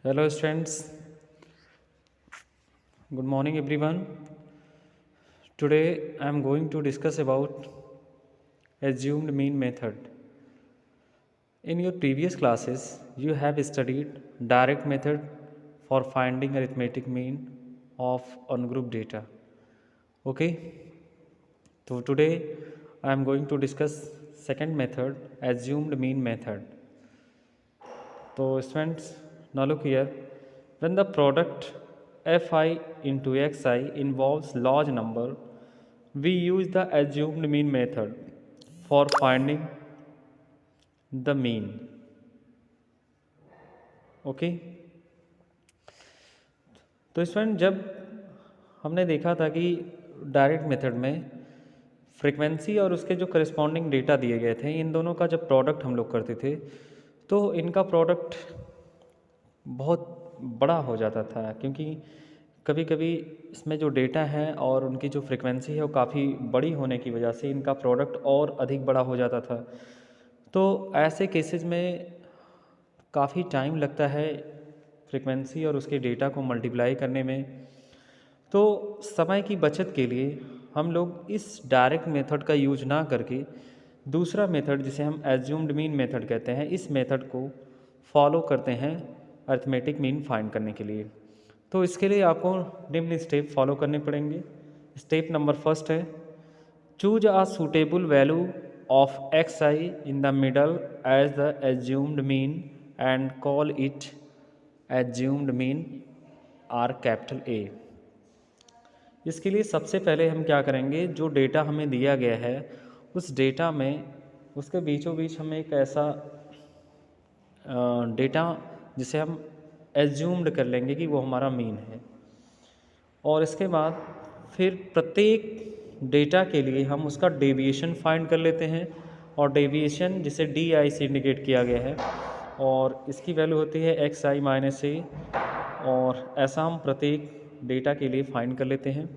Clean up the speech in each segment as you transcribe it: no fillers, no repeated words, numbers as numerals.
Hello students, good morning everyone. Today I am going to discuss about assumed mean method. In your previous classes, you have studied direct method for finding arithmetic mean of ungrouped data. Okay? So today I am going to discuss second method, assumed mean method. So students, now look here. When the product fi into xi involves large number, we use the assumed mean method for finding the mean. Okay तो student जब हमने देखा था कि direct method में frequency और उसके जो करस्पॉन्डिंग डेटा दिए गए थे, इन दोनों का जब प्रोडक्ट हम लोग करते थे तो इनका प्रोडक्ट बहुत बड़ा हो जाता था, क्योंकि कभी कभी इसमें जो डेटा है और उनकी जो फ्रीक्वेंसी है वो काफ़ी बड़ी होने की वजह से इनका प्रोडक्ट और अधिक बड़ा हो जाता था। तो ऐसे केसेस में काफ़ी टाइम लगता है फ्रीक्वेंसी और उसके डेटा को मल्टीप्लाई करने में। तो समय की बचत के लिए हम लोग इस डायरेक्ट मेथड का यूज ना करके दूसरा मेथड, जिसे हम एज्यूम्ड मीन मेथड कहते हैं, इस मेथड को फॉलो करते हैं अरिथमेटिक मीन फाइंड करने के लिए। तो इसके लिए आपको निम्न स्टेप फॉलो करने पड़ेंगे। स्टेप नंबर फर्स्ट है, choose a suitable value of x I in the middle age the assumed mean and call it assumed mean are capital A. इसके लिए सबसे पहले हम क्या करेंगे, जो डेटा हमें दिया गया है उस डेटा में उसके बीचों बीच हम एक ऐसा डेटा जिसे हम एज्यूम्ड कर लेंगे कि वो हमारा मीन है, और इसके बाद फिर प्रत्येक डेटा के लिए हम उसका डेविएशन फाइंड कर लेते हैं, और डेविएशन जिसे डी आई से इंडिकेट किया गया है, और इसकी वैल्यू होती है एक्स आई माइनस ए, और ऐसा हम प्रत्येक डेटा के लिए फाइंड कर लेते हैं।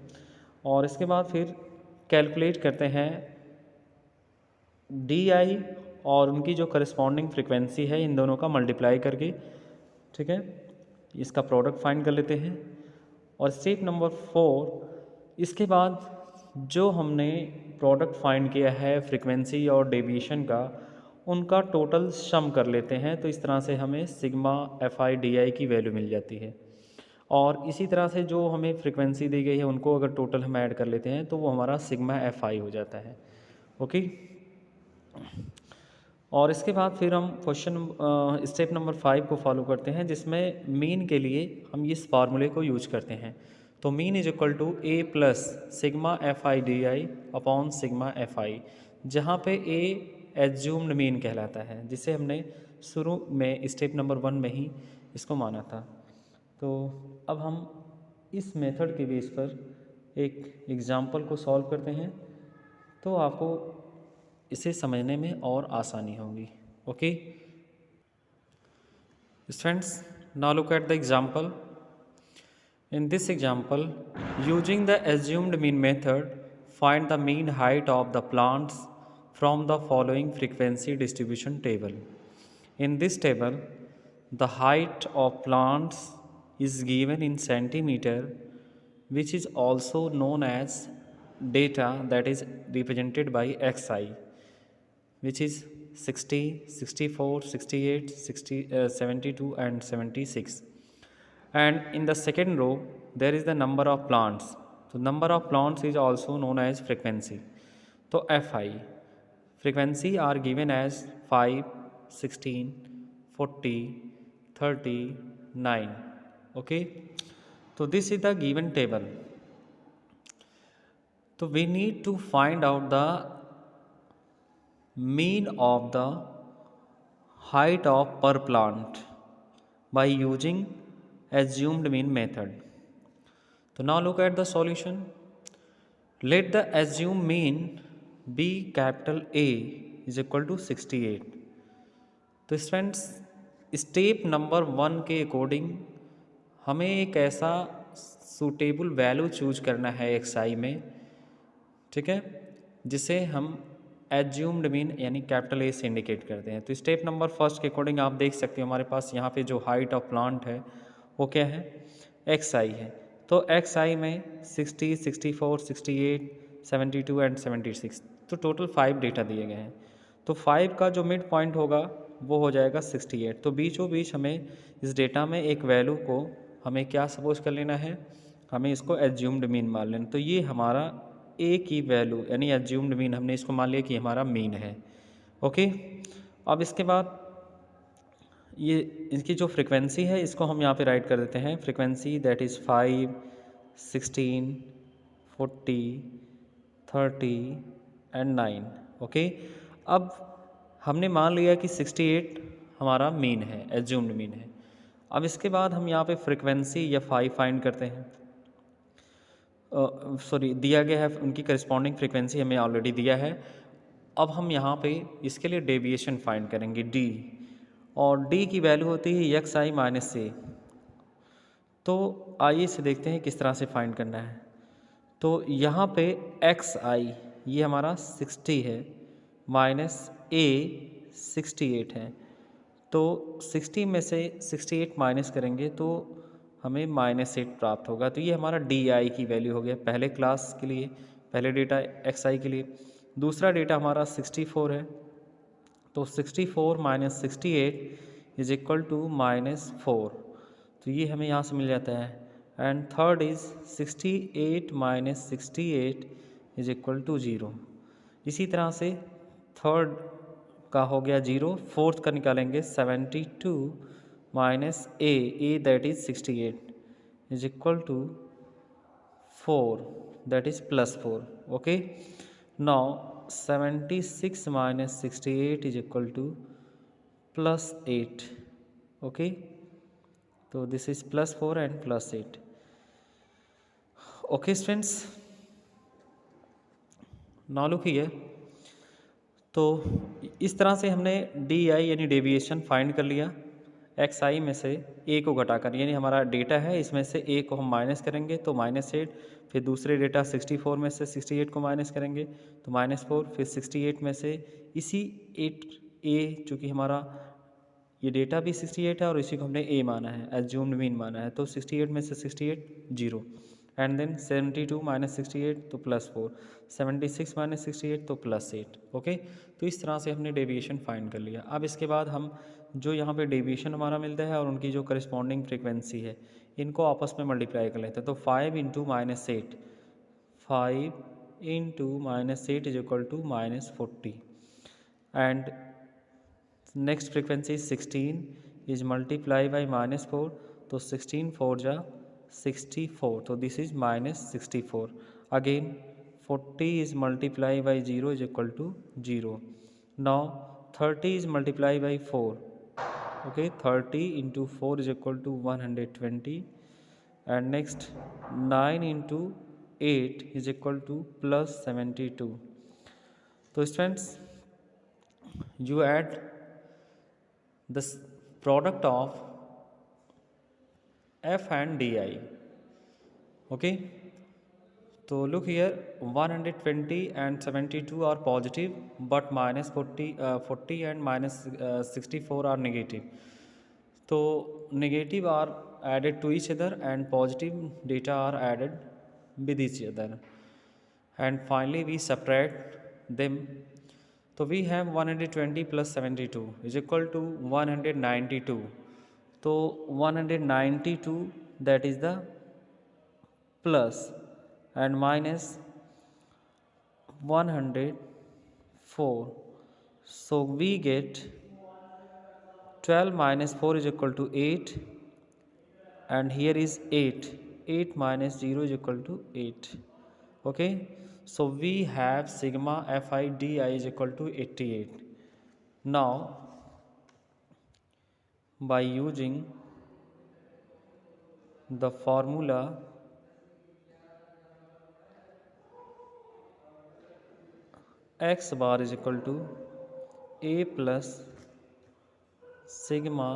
और इसके बाद फिर कैलकुलेट करते हैं डी आई और उनकी जो करस्पॉन्डिंग फ्रीक्वेंसी है, इन दोनों का मल्टीप्लाई करके, ठीक है, इसका प्रोडक्ट फाइंड कर लेते हैं। और स्टेप नंबर 4, इसके बाद जो हमने प्रोडक्ट फाइंड किया है फ्रीक्वेंसी और डेविएशन का, उनका टोटल सम कर लेते हैं। तो इस तरह से हमें सिग्मा एफ आई डी आई की वैल्यू मिल जाती है। और इसी तरह से जो हमें फ्रीक्वेंसी दी गई है उनको अगर टोटल हम ऐड कर लेते हैं तो वो हमारा सिग्मा एफ आई हो जाता है। ओके, और इसके बाद फिर हम क्वेश्चन स्टेप नंबर 5 को फॉलो करते हैं, जिसमें मीन के लिए हम इस फार्मूले को यूज करते हैं। तो mean is equal to A plus sigma f i d i upon sigma f i, जहाँ पे ए एज्यूम्ड मीन कहलाता है, जिसे हमने शुरू में स्टेप नंबर 1 में ही इसको माना था। तो अब हम इस मेथड के बेस पर एक एग्ज़ाम्पल को सॉल्व करते हैं, तो आपको इसे समझने में और आसानी होगी। Okay students, now look at the example. In this example, using the assumed mean method, find the mean height of the plants from the following frequency distribution table. In this table, the height of plants is given in centimeter, which is also known as data that is represented by xi, which is 60, 64, 68, 60, 72 and 76. And in the second row, there is the number of plants. So number of plants is also known as frequency. So fi frequency are given as 5, 16, 40, 30, 9. Okay, so this is the given table. So we need to find out the mean of the height of per plant by using assumed mean method. So now look at the solution. Let the assumed mean be capital A is equal to 68। तो students, step number 1 के according हमें एक ऐसा suitable value choose करना है x आई में, ठीक है, जिसे हम एज्यूम्ड मीन यानी कैपिटल ए से इंडिकेट करते हैं। तो स्टेप नंबर फर्स्ट के अकॉर्डिंग आप देख सकते हो हमारे पास यहाँ पे जो हाइट ऑफ प्लांट है वो क्या है, एक्स आई है। तो एक्स आई में 60, 64, 68, 72 एंड 76, तो टोटल 5 डेटा दिए गए हैं। तो 5 का जो मिड पॉइंट होगा वो हो जाएगा 68। तो बीचों बीच हमें इस डेटा में एक वैल्यू को हमें क्या सपोज कर लेना है, हमें इसको एज्यूम्ड मीन मान लेना। तो ये हमारा ए की वैल्यू यानी एज्यूम्ड मीन हमने इसको मान लिया कि हमारा मीन है। ओके, अब इसके बाद ये इसकी जो फ्रीक्वेंसी है इसको हम यहाँ पे राइट कर देते हैं, frequency that is 5, 16, 40, 30 and 9। Okay, अब हमने मान लिया कि 68 हमारा मीन है, एज्यूम्ड मीन है। अब इसके बाद हम यहाँ पे फ्रीक्वेंसी या 5 फाइंड करते हैं। सॉरी, दिया गया है, उनकी करस्पॉन्डिंग फ्रीक्वेंसी हमें ऑलरेडी दिया है। अब हम यहाँ पे इसके लिए डेविएशन फाइंड करेंगे डी, और डी की वैल्यू होती है एक्स आई माइनस ए। तो आइए इसे देखते हैं किस तरह से फाइंड करना है। तो यहाँ पे एक्स आई ये हमारा 60 है, माइनस ए 68 है। तो 60 में से 68 माइनस करेंगे तो हमें -8 प्राप्त होगा। तो ये हमारा डी आई की वैल्यू हो गया पहले क्लास के लिए, पहले डेटा एक्स आई के लिए। दूसरा डेटा हमारा 64 है, तो 64 माइनस 68 इज इक्वल टू -4। तो ये हमें यहाँ से मिल जाता है। And third is 68 minus 68 is equal to 0। इसी तरह से थर्ड का हो गया 0, फोर्थ का निकालेंगे 72 minus A that is 68 is equal to 4 that is +4। Okay, now 76 minus 68 is equal to +8। Okay, तो this is +4 and +8। Okay students, now look here. तो इस तरह से हमने डी आई यानी डेविएशन फाइंड कर लिया। एक्स आई में से ए को घटाकर, यानी हमारा डेटा है इसमें से ए को हम माइनस करेंगे तो -8, फिर दूसरे डेटा 64 में से 68 को माइनस करेंगे तो -4, फिर 68 में से इसी 8 ए, चूँकि हमारा ये डेटा भी 68 है और इसी को हमने ए माना है, एज्यूम्ड मीन माना है, तो 68 में से 68 0, एंड देन 72 माइनस 68 तो +4, 76 माइनस 68 तो +8। ओके, तो इस तरह से हमने डेविएशन फाइंड कर लिया। अब इसके बाद हम जो यहाँ पे डेविएशन हमारा मिलता है और उनकी जो करस्पॉन्डिंग फ्रीक्वेंसी है इनको आपस में मल्टीप्लाई कर लेते हैं। तो 5 into -8, 5 into -8 is equal to -40, and next frequency 16 is multiply by -4, तो 16 4 जा 64, तो this is -64। Again 40 is multiplied by 0 is equal to 0. Now 30 is multiplied by 4. Okay, 30 into 4 is equal to 120. And next 9 into 8 is equal to +72. So students, you add the product of F and DI. Okay. So look here, 120 and 72 are positive, but -40 and -64 are negative. So negative are added to each other and positive data are added with each other. And finally we subtract them. So we have 120 plus 72 is equal to 192. So 192, that is the plus, and minus 104. So we get 12 minus 4 is equal to 8, and here is 8. 8 minus 0 is equal to 8. Okay, so we have sigma Fi Di is equal to 88. Now by using the formula x bar is equal to a plus sigma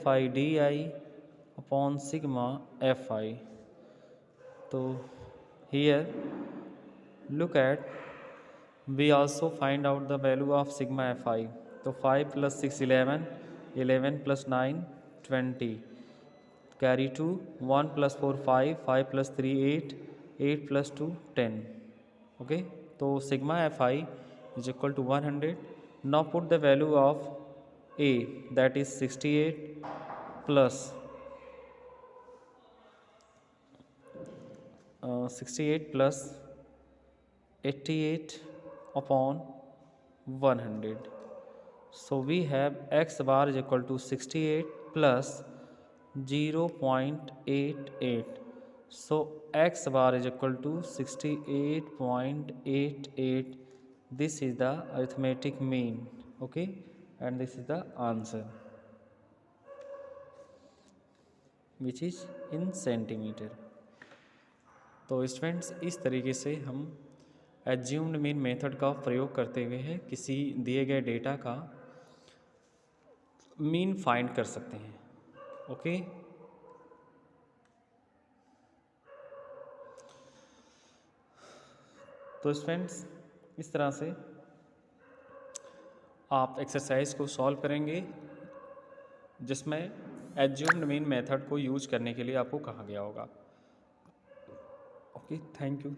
Fi Di upon sigma Fi. So here look at we also find out the value of sigma f i. तो 5 + 6 11, 11 + 9 20, carry 2, 1 + 4 5, 5 + 3 8, 8 + 2 10। Okay, तो sigma f i is equal to 100। Now put the value of A, that is 68 plus 68 plus 88 upon 100. So we have x bar is equal to 68 plus 0.88. So x bar is equal to 68.88. This is the arithmetic mean. Okay, and this is the answer, which is in centimeter. तो students, इस तरीके से हम assumed mean method का प्रयोग करते हुए है किसी दिए गए डेटा का मीन फाइंड कर सकते हैं। ओके, तो स्टूडेंट्स, इस तरह से आप एक्सरसाइज को सॉल्व करेंगे जिसमें एज्यूम्ड मीन मेथड को यूज करने के लिए आपको कहा गया होगा। Okay, thank you.